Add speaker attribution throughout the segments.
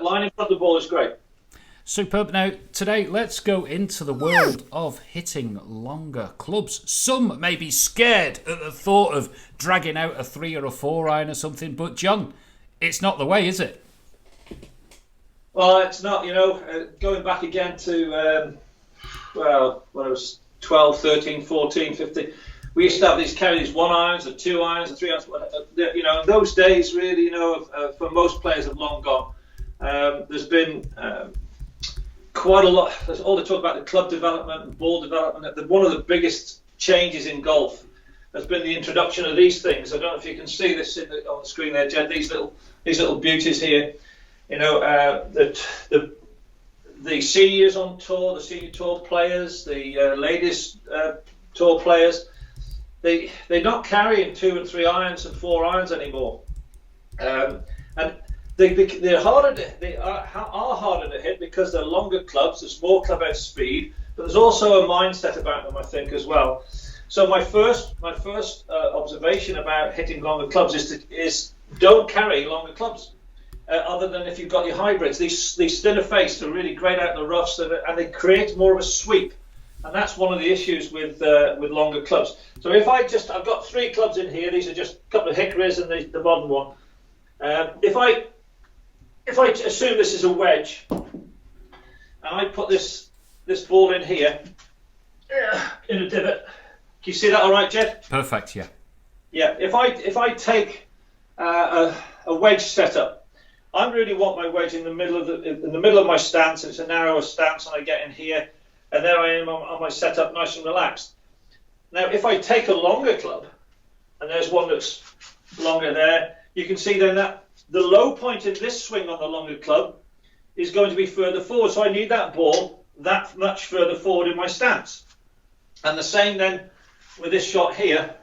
Speaker 1: that line in front of the ball is great.
Speaker 2: Superb. Now, today, let's go into the world of hitting longer clubs. Some may be scared at the thought of dragging out a 3 or a 4 iron or something, but John, it's not the way, is it?
Speaker 1: Well, it's not, going back again to, when I was 12, 13, 14, 15, we used to have carry these 1 irons, the 2 irons, the 3 irons. In those days, really, for most players have long gone. There's been quite a lot. There's all the talk about the club development and ball development. One of the biggest changes in golf has been the introduction of these things. I don't know if you can see this on the screen there, Jed. These little beauties here. The seniors on tour, the senior tour players, the ladies tour players, they're not carrying 2 and 3 irons and 4 irons anymore, and they're harder. They are harder to hit because they're longer clubs. There's more clubhead speed, but there's also a mindset about them, I think, as well. So my first observation about hitting longer clubs is don't carry longer clubs. Other than if you've got your hybrids, these thinner face are really great out in the roughs, and they create more of a sweep, and that's one of the issues with longer clubs. So I've got 3 clubs in here. These are just a couple of hickories and the modern one. If I assume this is a wedge, and I put this ball in here in a divot, can you see that all right, Jed?
Speaker 2: Perfect, yeah.
Speaker 1: Yeah. If I take a wedge setup. I really want my wedge in the middle of my stance. It's a narrower stance, and I get in here, and there I am on my setup, nice and relaxed. Now, if I take a longer club, and there's one that's longer there, you can see then that the low point in this swing on the longer club is going to be further forward. So I need that ball that much further forward in my stance. And the same then with this shot here,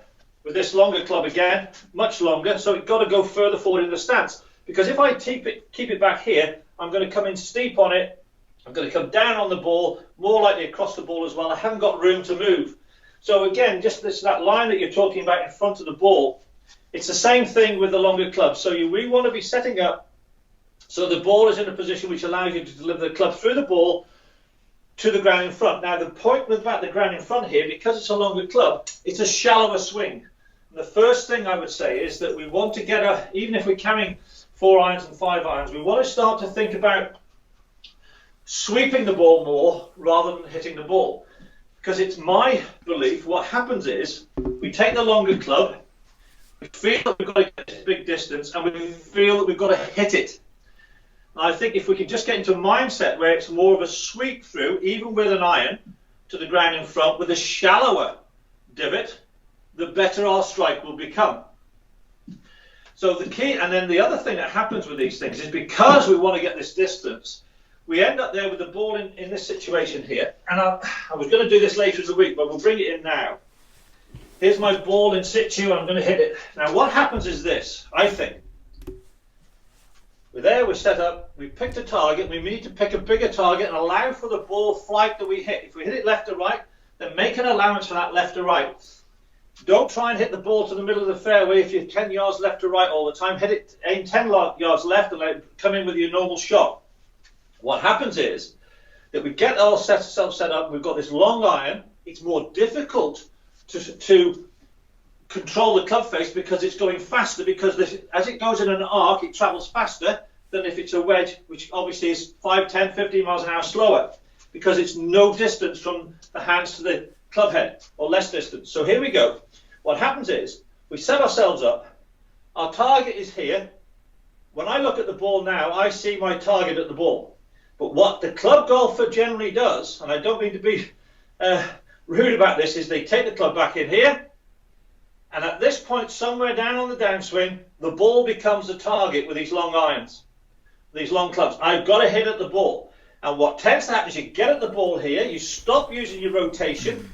Speaker 1: with this longer club again, much longer. So it's got to go further forward in the stance. Because if I keep it back here, I'm going to come in steep on it. I'm going to come down on the ball, more likely across the ball as well. I haven't got room to move. So again, just that line that you're talking about in front of the ball, it's the same thing with the longer club. So we want to be setting up so the ball is in a position which allows you to deliver the club through the ball to the ground in front. Now, the point about the ground in front here, because it's a longer club, it's a shallower swing. And the first thing I would say is that we want to get even if we're carrying 4 irons and 5 irons, we want to start to think about sweeping the ball more rather than hitting the ball. Because it's my belief, what happens is we take the longer club, we feel that we've got to get this big distance, and we feel that we've got to hit it. And I think if we can just get into a mindset where it's more of a sweep through, even with an iron, to the ground in front with a shallower divot, the better our strike will become. So the key, and then the other thing that happens with these things is because we want to get this distance, we end up there with the ball in this situation here. And I was going to do this later in the week, but we'll bring it in now. Here's my ball in situ, and I'm going to hit it. Now what happens is this, I think. We're there, we're set up, we picked a target, we need to pick a bigger target and allow for the ball flight that we hit. If we hit it left or right, then make an allowance for that left or right. Don't try and hit the ball to the middle of the fairway if you're 10 yards left or right all the time. Aim 10 yards left and come in with your normal shot. What happens is that we get ourselves set up, we've got this long iron. It's more difficult to control the club face because it's going faster, because as it goes in an arc, it travels faster than if it's a wedge, which obviously is 5, 10, 15 miles an hour slower, because it's no distance from the hands to the club head, or less distance. So here we go. What happens is we set ourselves up. Our target is here. When I look at the ball now, I see my target at the ball. But what the club golfer generally does, and I don't mean to be rude about this, is they take the club back in here, and at this point, somewhere down on the downswing, the ball becomes the target with these long irons, these long clubs. I've got to hit at the ball. And what tends to happen is you get at the ball here, you stop using your rotation,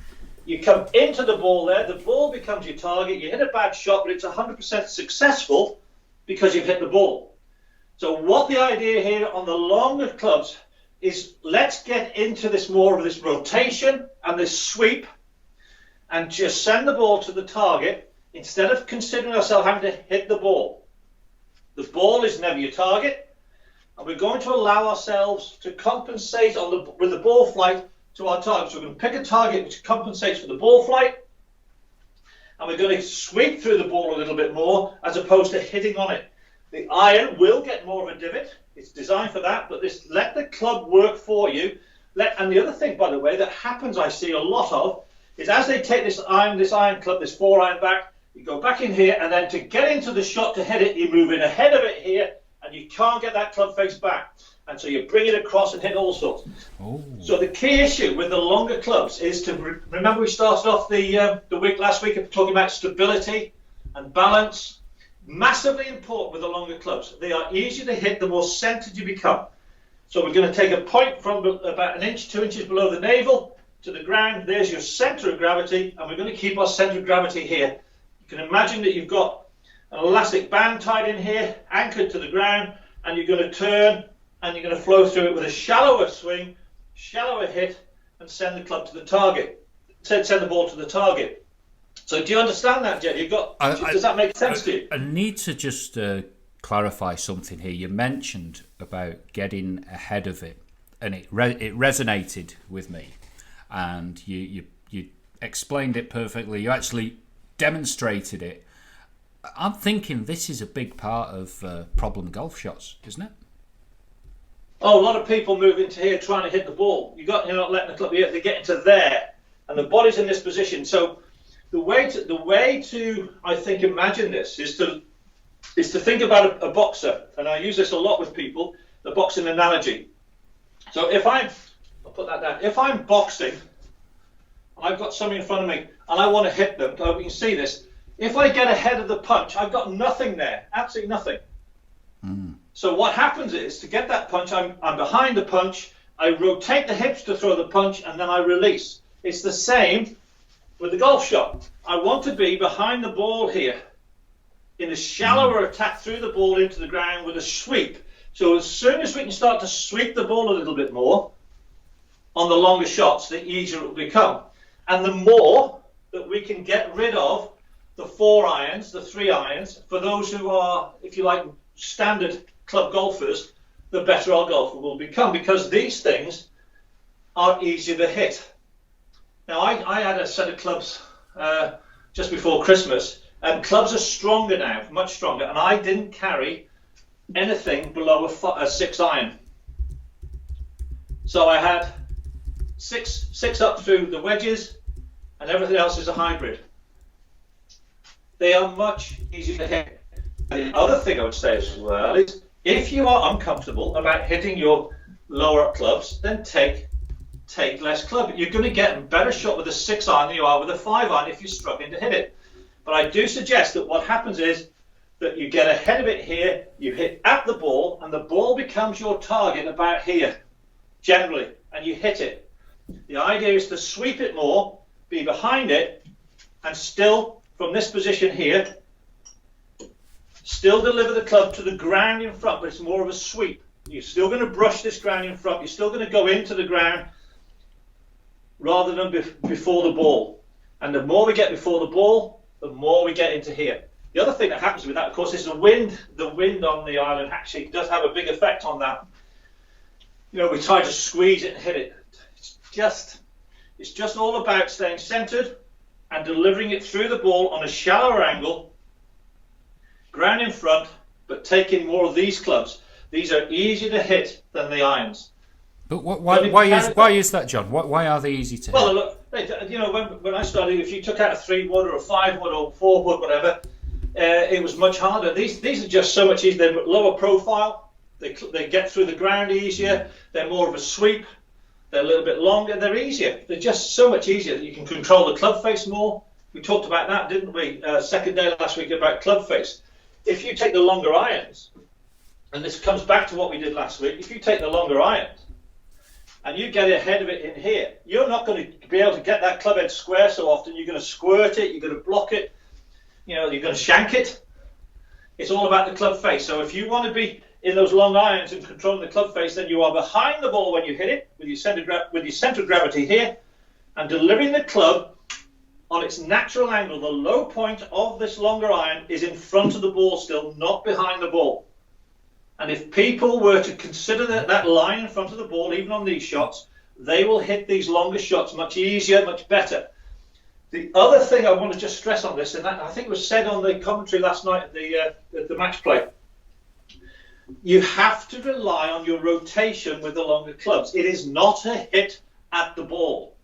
Speaker 1: you come into the ball there, the ball becomes your target, you hit a bad shot, but it's 100% successful because you've hit the ball. So what the idea here on the longer clubs is, let's get into this more of this rotation and this sweep and just send the ball to the target instead of considering ourselves having to hit the ball. The ball is never your target. and we're going to allow ourselves to compensate with the ball flight to our target. So we're going to pick a target which compensates for the ball flight, and we're going to sweep through the ball a little bit more as opposed to hitting on it. The iron will get more of a divot. It's designed for that, but let the club work for you. And the other thing, by the way, that happens, I see a lot of, is as they take this iron club, this 4-iron back, you go back in here, and then to get into the shot to hit it, you move in ahead of it here, and you can't get that club face back. And so you bring it across and hit all sorts. Oh. So the key issue with the longer clubs is to remember we started off the week last week talking about stability and balance. Massively important with the longer clubs. They are easier to hit the more centered you become. So we're going to take a point from about 1 inch, 2 inches below the navel to the ground. There's your center of gravity, and we're going to keep our center of gravity here. You can imagine that you've got an elastic band tied in here, anchored to the ground, and you're going to turn and you're going to flow through it with a shallower swing, shallower hit, and send the club to the target. Send the ball to the target. So do you understand that, Jed? Does that make sense to you?
Speaker 2: I need to just clarify something here. You mentioned about getting ahead of it, and it resonated with me, and you explained it perfectly. You actually demonstrated it. I'm thinking this is a big part of problem golf shots, isn't it?
Speaker 1: Oh, a lot of people move into here trying to hit the ball. You're not letting the club. They get into there, and the body's in this position. So the way to I think imagine this is to think about a boxer, and I use this a lot with people. The boxing analogy. So I'll put that down. If I'm boxing, I've got something in front of me, and I want to hit them. You can see this. If I get ahead of the punch, I've got nothing there, absolutely nothing. So what happens is, to get that punch, I'm behind the punch, I rotate the hips to throw the punch, and then I release. It's the same with the golf shot. I want to be behind the ball here, in a shallower attack through the ball into the ground with a sweep. So as soon as we can start to sweep the ball a little bit more on the longer shots, the easier it will become. And the more that we can get rid of the 4 irons, the 3 irons, for those who are, if you like, standard club golfers, the better our golfer will become, because these things are easier to hit. Now, I had a set of clubs just before Christmas, and clubs are stronger now, much stronger, and I didn't carry anything below a 6 iron. So I had six up through the wedges, and everything else is a hybrid. They are much easier to hit. The other thing I would say as well is, if you are uncomfortable about hitting your lower up clubs, then take less club. You're going to get a better shot with a 6 iron than you are with a 5 iron if you're struggling to hit it. But I do suggest that what happens is that you get ahead of it here, you hit at the ball, and the ball becomes your target about here, generally, and you hit it. The idea is to sweep it more, be behind it, and still, from this position here, still deliver the club to the ground in front, but it's more of a sweep. You're still going to brush this ground in front. You're still going to go into the ground rather than before the ball. And the more we get before the ball, the more we get into here. The other thing that happens with that, of course, is the wind. The wind on the island actually does have a big effect on that. You know, we try to squeeze it and hit it. It's just all about staying centered and delivering it through the ball on a shallower angle, ground in front, but taking more of these clubs. These are easier to hit than the irons.
Speaker 2: But why is that, John? Why are they easy to hit?
Speaker 1: Well, look, you know, when I started, if you took out a 3-wood or a 5-wood or 4-wood, whatever, it was much harder. These are just so much easier. They're lower profile. They get through the ground easier. They're more of a sweep. They're a little bit longer. They're easier. They're just so much easier. You can control the club face more. We talked about that, didn't we? Second day last week about club face. If you take the longer irons, and this comes back to what we did last week, if you take the longer irons and you get ahead of it in here, you're not going to be able to get that club head square so often. You're going to squirt it, you're going to block it, you know, you're going to shank it. It's all about the club face. So if you want to be in those long irons and controlling the club face, then you are behind the ball when you hit it with your center of gravity here, and delivering the club on its natural angle. The low point of this longer iron is in front of the ball still, not behind the ball. And if people were to consider that line in front of the ball, even on these shots, they will hit these longer shots much easier, much better. The other thing I want to just stress on this, and that I think was said on the commentary last night at the match play, you have to rely on your rotation with the longer clubs. It is not a hit at the ball.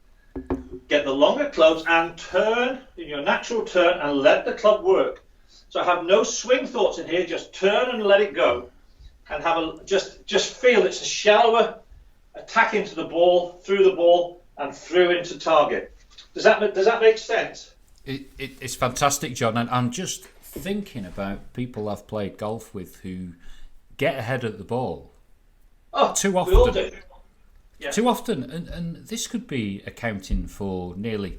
Speaker 1: Get the longer clubs and turn in your natural turn and let the club work. So I have no swing thoughts in here. Just turn and let it go, and have just feel it's a shallower attack into the ball, through the ball, and through into target. Does that make sense?
Speaker 2: It's fantastic, John. And I'm just thinking about people I've played golf with who get ahead at the ball too often.
Speaker 1: We all do. Yeah.
Speaker 2: Too often, and this could be accounting for nearly,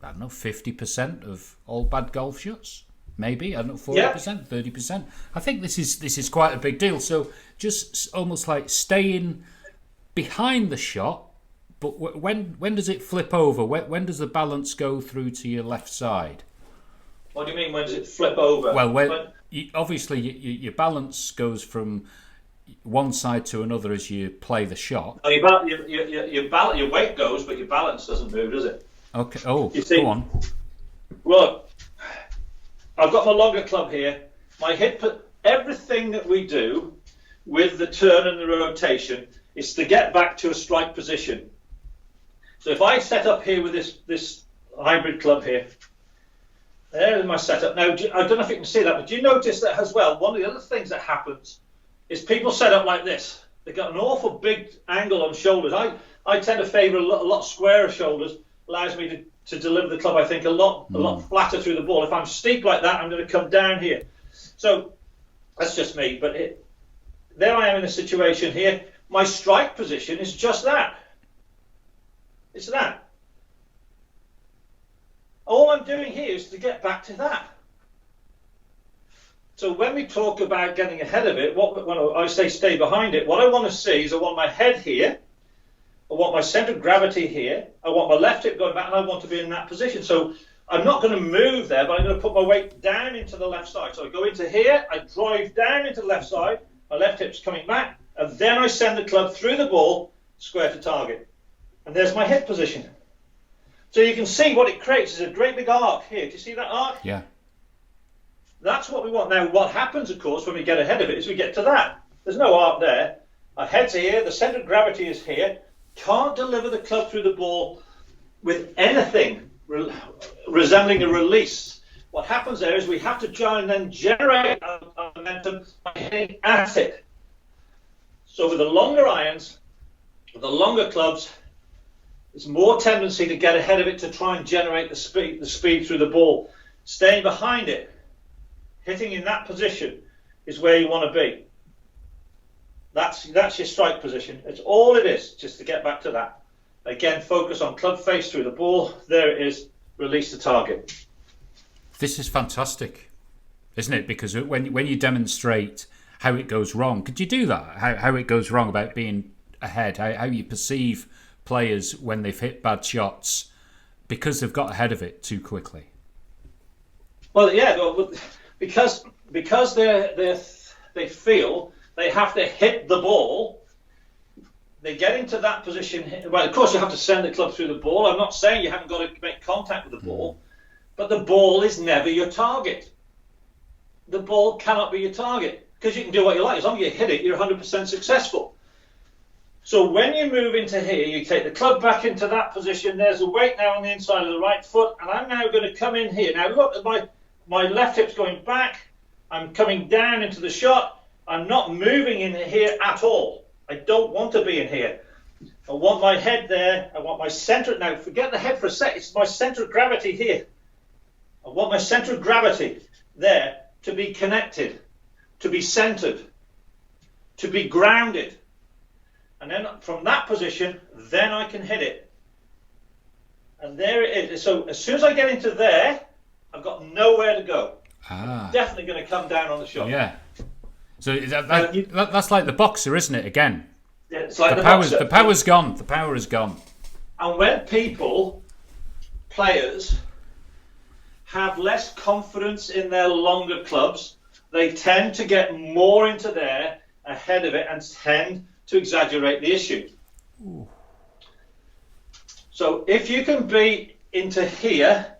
Speaker 2: 50% of all bad golf shots. Maybe, 40%, 30%. I think this is quite a big deal. So just almost like staying behind the shot, but when does it flip over? When does the balance go through to your left side?
Speaker 1: What do you mean, when does it flip over?
Speaker 2: Well, obviously your balance goes from one side to another as you play the shot.
Speaker 1: Oh, your weight goes, but your balance doesn't move, does it?
Speaker 2: Okay. Oh, go on.
Speaker 1: Well, I've got my longer club here. My hit, everything that we do with the turn and the rotation is to get back to a strike position. So if I set up here with this hybrid club here, there's my setup. Now, I don't know if you can see that, but do you notice that as well? One of the other things that happens is people set up like this. They've got an awful big angle on shoulders. I tend to favour a lot squarer shoulders. Allows me to deliver the club, I think, a lot flatter through the ball. If I'm steep like that, I'm going to come down here. So that's just me. But there I am in a situation here. My strike position is just that. It's that. All I'm doing here is to get back to that. So when we talk about getting ahead of it, when I say stay behind it, what I want to see is I want my head here, I want my centre of gravity here, I want my left hip going back, and I want to be in that position. So I'm not going to move there, but I'm going to put my weight down into the left side. So I go into here, I drive down into the left side, my left hip's coming back, and then I send the club through the ball, square to target. And there's my hip position. So you can see what it creates is a great big arc here. Do you see that arc?
Speaker 2: Yeah.
Speaker 1: That's what we want. Now, what happens, of course, when we get ahead of it is we get to that. There's no arc there. Our head's here. The centre of gravity is here. Can't deliver the club through the ball with anything resembling a release. What happens there is we have to try and then generate our momentum by hitting at it. So with the longer irons, with the longer clubs, there's more tendency to get ahead of it to try and generate the speed through the ball. Staying behind it, hitting in that position is where you want to be. That's your strike position. It's all it is, just to get back to that. Again, focus on club face through the ball. There it is. Release the target.
Speaker 2: This is fantastic, isn't it? Because when you demonstrate how it goes wrong, could you do that? How it goes wrong about being ahead, how you perceive players when they've hit bad shots because they've got ahead of it too quickly?
Speaker 1: Well, yeah, because they feel they have to hit the ball. They get into that position. Well, of course, you have to send the club through the ball. I'm not saying you haven't got to make contact with the ball, but the ball is never your target. The ball cannot be your target because you can do what you like. As long as you hit it, you're 100% successful. So when you move into here, you take the club back into that position. There's a weight now on the inside of the right foot, and I'm now going to come in here. Now look at my left hip's going back. I'm coming down into the shot. I'm not moving in here at all. I don't want to be in here. I want my head there. I want my centre. Now, forget the head for a sec. It's my centre of gravity here. I want my centre of gravity there to be connected, to be centred, to be grounded. And then from that position, then I can hit it. And there it is. So as soon as I get into there, I've got nowhere to go. I'm definitely going to come down on the shot.
Speaker 2: Yeah. So that's like the boxer, isn't it? Again,
Speaker 1: yeah, it's like
Speaker 2: the power's gone. The power is gone.
Speaker 1: And when players, have less confidence in their longer clubs, they tend to get more into there ahead of it and tend to exaggerate the issue.
Speaker 2: Ooh.
Speaker 1: So if you can be into here,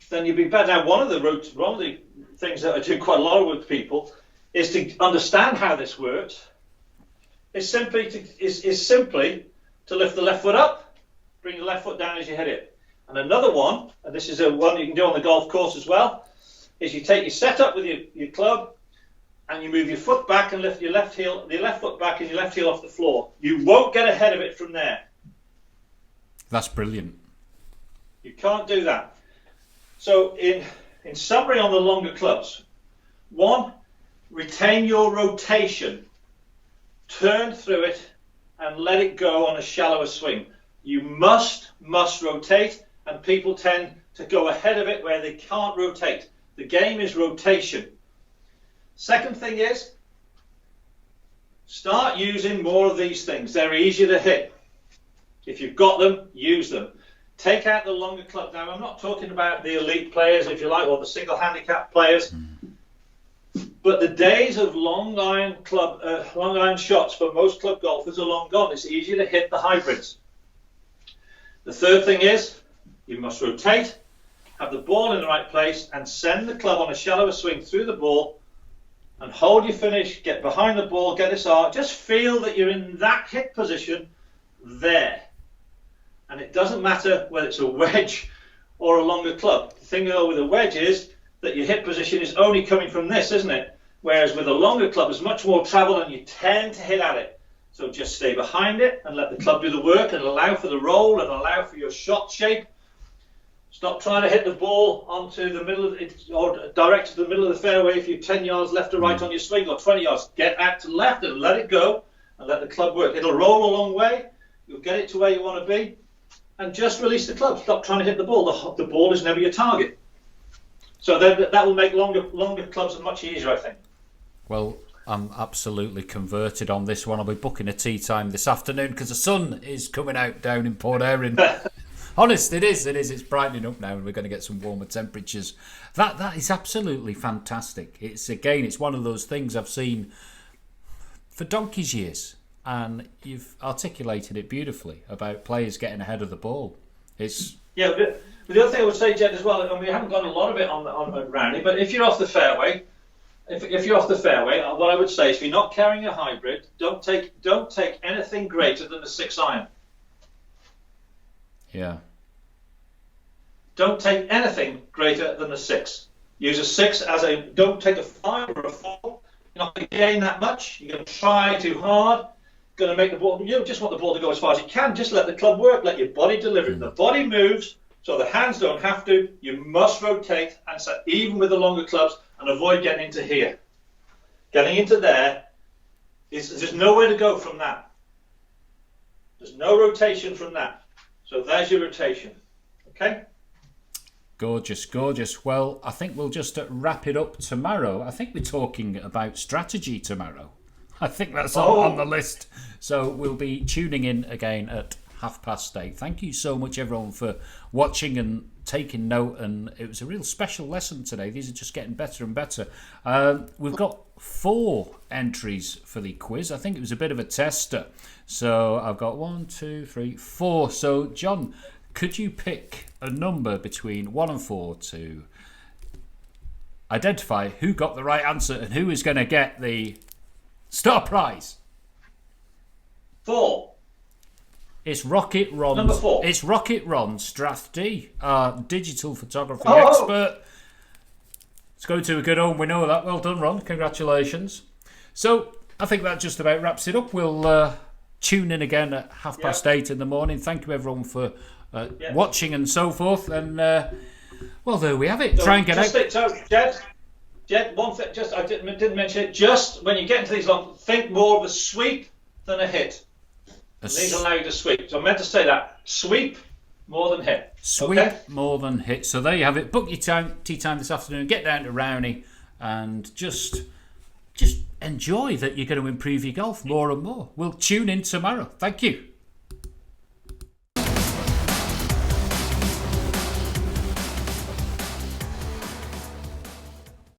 Speaker 1: then you'll be better. Now, one of the things that I do quite a lot with people is to understand how this works. Is simply to lift the left foot up, bring the left foot down as you hit it. And another one, and this is one you can do on the golf course as well, is you take your setup with your club and you move your foot back and lift your left foot back and your left heel off the floor. You won't get ahead of it from there.
Speaker 2: That's brilliant.
Speaker 1: You can't do that. So in summary on the longer clubs, 1, retain your rotation. Turn through it and let it go on a shallower swing. You must rotate, and people tend to go ahead of it where they can't rotate. The game is rotation. Second thing is, start using more of these things. They're easier to hit. If you've got them, use them. Take out the longer club. Now, I'm not talking about the elite players, if you like, or the single handicap players. But the days of long iron shots for most club golfers are long gone. It's easier to hit the hybrids. The third thing is you must rotate, have the ball in the right place, and send the club on a shallower swing through the ball, and hold your finish. Get behind the ball, get this arc. Just feel that you're in that hit position there. And it doesn't matter whether it's a wedge or a longer club. The thing though with a wedge is that your hit position is only coming from this, isn't it? Whereas with a longer club, there's much more travel and you tend to hit at it. So just stay behind it and let the club do the work and allow for the roll and allow for your shot shape. Stop trying to hit the ball onto the middle of it or direct to the middle of the fairway if you're 10 yards left or right on your swing or 20 yards. Get out to the left and let it go and let the club work. It'll roll a long way. You'll get it to where you want to be. And just release the club. Stop trying to hit the ball. The ball is never your target. So that will make longer clubs much easier, I think.
Speaker 2: Well, I'm absolutely converted on this one. I'll be booking a tea time this afternoon because the sun is coming out down in Port Erin. Honest, it is. It's brightening up now and we're going to get some warmer temperatures. That is absolutely fantastic. It's one of those things I've seen for donkey's years. And you've articulated it beautifully about players getting ahead of the ball.
Speaker 1: Yeah, but the other thing I would say, Jed, as well, and we haven't got a lot of it on Rowney, but if you're off the fairway, what I would say is if you're not carrying a hybrid, don't take anything greater than a 6 iron.
Speaker 2: Yeah.
Speaker 1: Don't take anything greater than a 6. Use a 6 don't take a 5 or a 4. You're not going to gain that much. You're going to try too hard. Going to make the ball. You just want the ball to go as far as you can. Just let the club work. Let your body deliver it. The body moves, so the hands don't have to. You must rotate, and so even with the longer clubs, and avoid getting into here. Getting into there there's nowhere to go from that. There's no rotation from that. So there's your rotation. Okay.
Speaker 2: Gorgeous. Well, I think we'll just wrap it up tomorrow. I think we're talking about strategy tomorrow. I think that's on the list. So we'll be tuning in again at 8:30. Thank you so much, everyone, for watching and taking note. And it was a real special lesson today. These are just getting better and better. We've got 4 entries for the quiz. I think it was a bit of a tester. So I've got 1, 2, 3, 4. So, John, could you pick a number between 1 and 4 to identify who got the right answer and who is going to get the star prize?
Speaker 1: 4.
Speaker 2: It's Rocket Ron.
Speaker 1: Number 4.
Speaker 2: It's Rocket Ron Strathdy, our digital photography expert. Let's go to a good home. We know that. Well done, Ron. Congratulations. So I think that just about wraps it up. We'll tune in again at 8:30 in the morning. Thank you, everyone, for watching and so forth. And well, there we have it.
Speaker 1: So
Speaker 2: try and get out.
Speaker 1: Jed, one thing, I didn't mention it. Just when you get into these long, think more of a sweep than a hit. These allow you to sweep. So I meant to say that. Sweep more than hit.
Speaker 2: Sweep more than hit. So there you have it. Book your tea time this afternoon. Get down to Rowney and just enjoy that you're going to improve your golf more and more. We'll tune in tomorrow. Thank you.